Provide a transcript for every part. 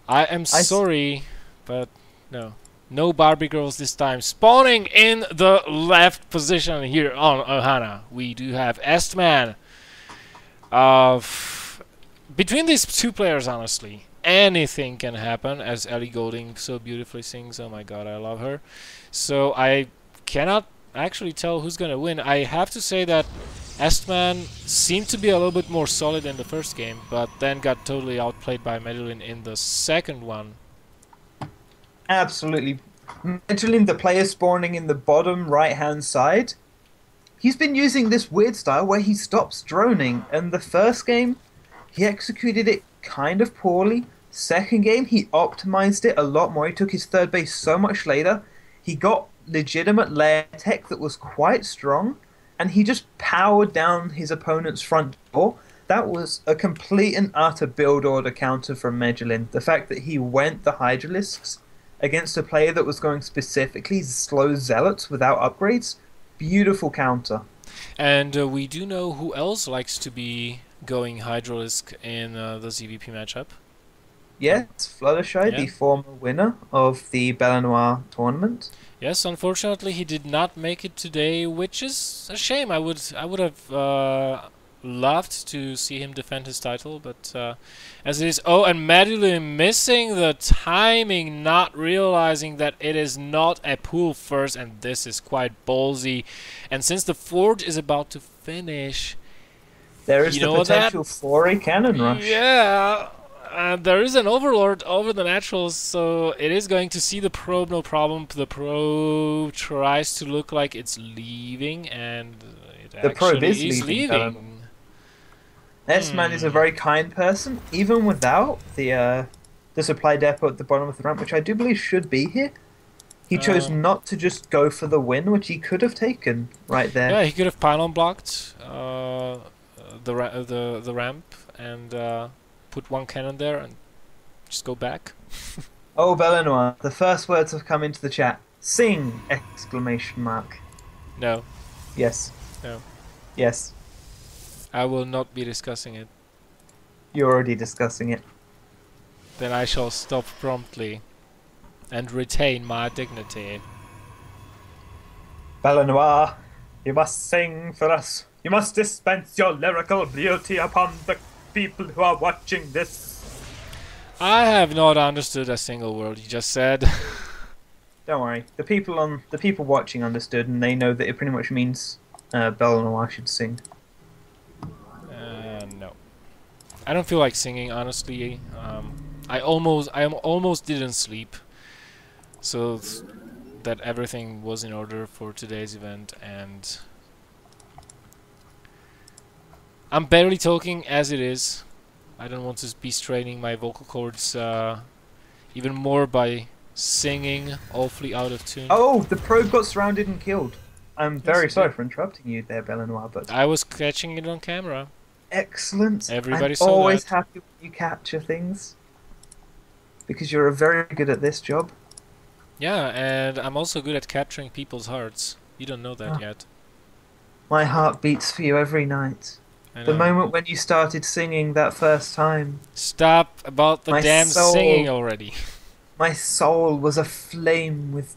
I am sorry, but no. No Barbie girls this time. Spawning in the left position here on Ohana. We do have EstMan. Between these two players, honestly, anything can happen, as Ellie Goulding so beautifully sings. Oh my god, I love her. So I cannot actually tell who's gonna win. I have to say that EstMan seemed to be a little bit more solid in the first game, but then got totally outplayed by Medulin in the second one. Absolutely. Medulin, the player spawning in the bottom right-hand side, he's been using this weird style where he stops droning. And the first game, he executed it kind of poorly. Second game, he optimized it a lot more. He took his third base so much later. He got legitimate layer tech that was quite strong, and he just powered down his opponent's front door. That was a complete and utter build order counter from Medulin. The fact that he went the Hydralisks against a player that was going specifically slow Zealots without upgrades, beautiful counter. And we do know who else likes to be going Hydralisk in the ZVP matchup. Yes, Fluttershy, yeah. the former winner of the BelleNOiR tournament. Yes, unfortunately he did not make it today, which is a shame. I would have loved to see him defend his title, but as it is... Oh, and Medulin missing the timing, not realizing that it is not a pool first, and this is quite ballsy. And since the Forge is about to finish... There is the potential for a cannon rush. Yeah, there is an Overlord over the Naturals, so it is going to see the probe, no problem. The probe tries to look like it's leaving, and it the probe actually is leaving. EstMan is a very kind person, even without the supply depot at the bottom of the ramp, which I do believe should be here. He chose not to just go for the win, which he could have taken right there. Yeah, he could have pylon blocked the ramp and put one cannon there and just go back. Oh, BelleNOiR, the first words have come into the chat. Sing! Exclamation mark. No. Yes. No. Yes. I will not be discussing it. You're already discussing it. Then I shall stop promptly and retain my dignity. BelleNOiR, you must sing for us. You must dispense your lyrical beauty upon the people who are watching this. I have not understood a single word you just said. Don't worry. The people watching understood, and they know that it pretty much means BelleNOiR should sing. No. I don't feel like singing, honestly. I almost didn't sleep, so that everything was in order for today's event, and I'm barely talking as it is. I don't want to be straining my vocal cords even more by singing awfully out of tune. Oh, the probe got surrounded and killed. I'm very sorry for interrupting you there, BelleNOiR, but I was catching it on camera. Excellent. Everybody I'm saw always that. happy when you capture things, because you're very good at this job. Yeah, and I'm also good at capturing people's hearts. You don't know that yet. My heart beats for you every night. The moment when you started singing that first time. Stop about the damn singing already. My soul was aflame with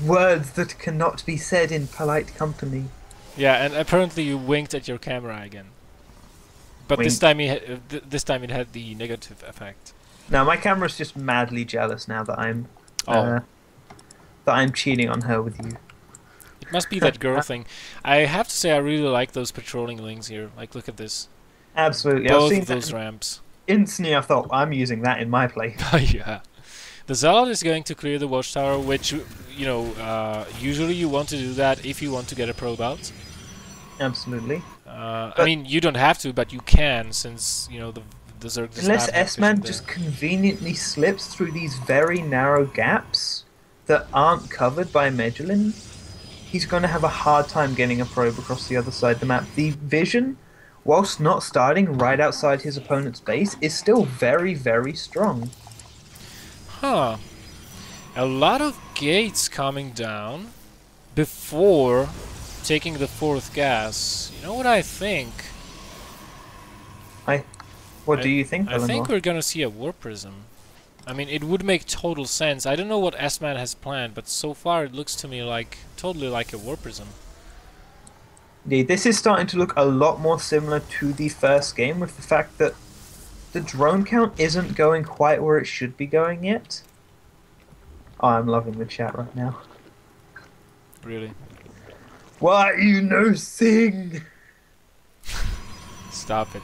words that cannot be said in polite company. Yeah, and apparently you winked at your camera again. But this time it had the negative effect. No, my camera's just madly jealous now that I'm cheating on her with you. It must be that girl thing. I have to say I really like those patrolling links here. Like, look at this. Absolutely. Both of those ramps. Instantly I thought, I'm using that in my play. Yeah. The Zealot is going to clear the watchtower, which, you know, usually you want to do that if you want to get a probe out. Absolutely. I mean, you don't have to, but you can, since, you know, the Zerg does unless not have EstMan just conveniently slips through these very narrow gaps that aren't covered by Medulin, he's going to have a hard time getting a probe across the other side of the map. The vision, whilst not starting right outside his opponent's base, is still very, very strong. Huh. A lot of gates coming down before taking the fourth gas. You know what I think? What do you think, I think BelleNOiR? we're gonna see a War Prism. I mean, it would make total sense. I don't know what EstMan has planned, but so far it looks to me like totally like a War Prism. Yeah, this is starting to look a lot more similar to the first game, with the fact that the drone count isn't going quite where it should be going yet. Oh, I'm loving the chat right now. Really. Why you no sing? Stop it.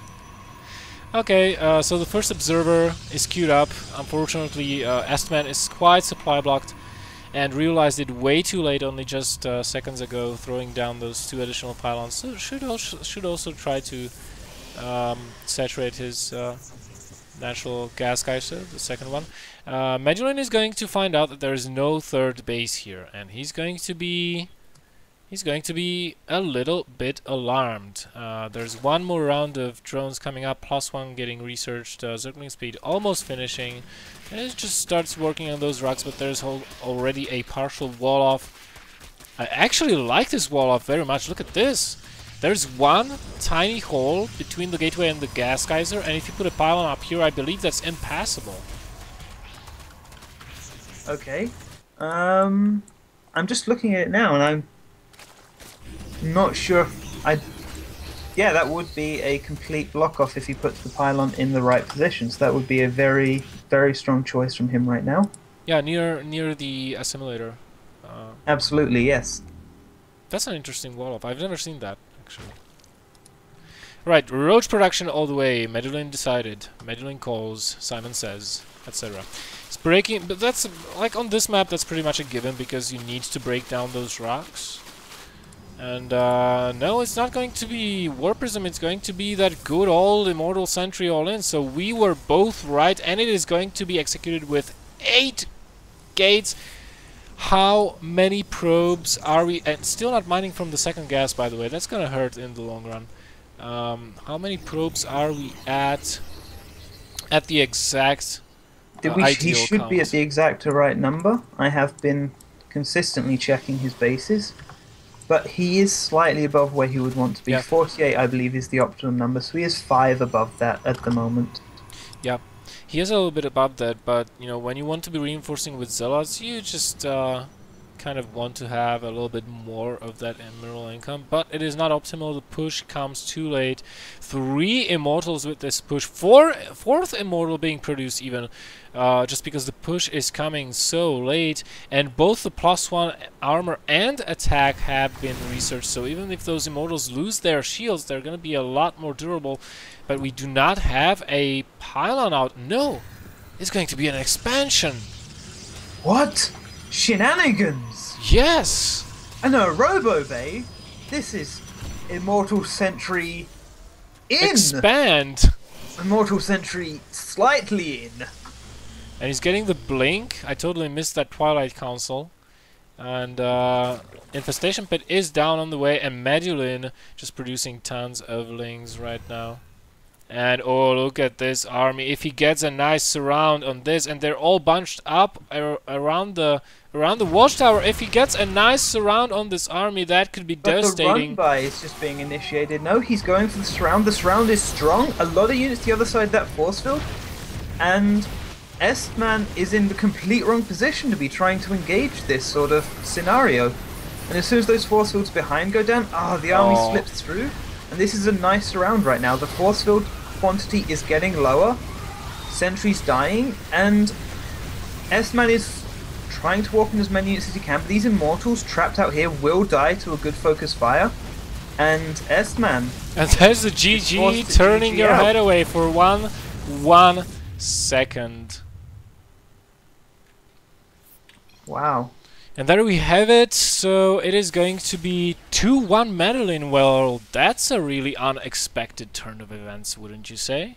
Okay, so the first observer is queued up. Unfortunately, EstMan is quite supply blocked and realized it way too late, only just seconds ago, throwing down those 2 additional pylons. So should also try to saturate his natural gas geyser, the second one. Medulin is going to find out that there is no third base here, and he's going to be a little bit alarmed. There's one more round of drones coming up, +1 getting researched, circling speed almost finishing, and it just starts working on those rocks, but there's already a partial wall off. I actually like this wall off very much. Look at this. There's one tiny hole between the gateway and the gas geyser, and if you put a pylon up here, I believe that's impassable. Okay. I'm just looking at it now, and I'm not sure if yeah, that would be a complete block off if he puts the pylon in the right position. So that would be a very, very strong choice from him right now. Yeah, near the assimilator. Absolutely, yes. That's an interesting wall off. I've never seen that, actually. Right, roach production all the way. Medulin decided. Medulin calls. Simon says, etc. It's breaking, but that's like on this map. That's pretty much a given because you need to break down those rocks. And no, it's not going to be War Prism. It's going to be that good old Immortal Sentry all in. So we were both right, and it is going to be executed with 8 gates. How many probes are we? And still not mining from the second gas, by the way. That's gonna hurt in the long run. How many probes are we at the exact He should be at the exact right number. I have been consistently checking his bases, but he is slightly above where he would want to be. Yeah. 48, I believe, is the optimum number, so he is 5 above that at the moment. Yeah. He is a little bit above that, but you know, when you want to be reinforcing with zealots, you just kind of want to have a little bit more of that mineral income. But it is not optimal. The push comes too late. 3 immortals with this push. 4th immortal being produced even, just because the push is coming so late. And both the +1 armor and attack have been researched. So even if those immortals lose their shields, they're going to be a lot more durable. But we do not have a pylon out. No, it's going to be an expansion. What? Shenanigans! Yes! And a Robo Bay? This is Immortal Sentry in! Expand! Immortal Sentry slightly in. And he's getting the blink. I totally missed that Twilight Council. And Infestation Pit is down on the way, and Medulin just producing tons of lings right now. And oh, look at this army. If he gets a nice surround on this, and they're all bunched up around the watchtower, if he gets a nice surround on this army, that could be devastating. But the run-by is just being initiated. No, he's going for the surround. The surround is strong. A lot of units the other side of that force field. And EstMan is in the complete wrong position to be trying to engage this sort of scenario. And as soon as those force fields behind go down, the army slips through. And this is a nice surround right now. The force field quantity is getting lower. Sentry's dying. And EstMan is trying to walk in as many units as he can. But these immortals trapped out here will die to a good focus fire. And EstMan. And there's the GG turning your head away for one second. Wow. And there we have it. So it is going to be 2-1 Medulin. Well, that's a really unexpected turn of events, wouldn't you say?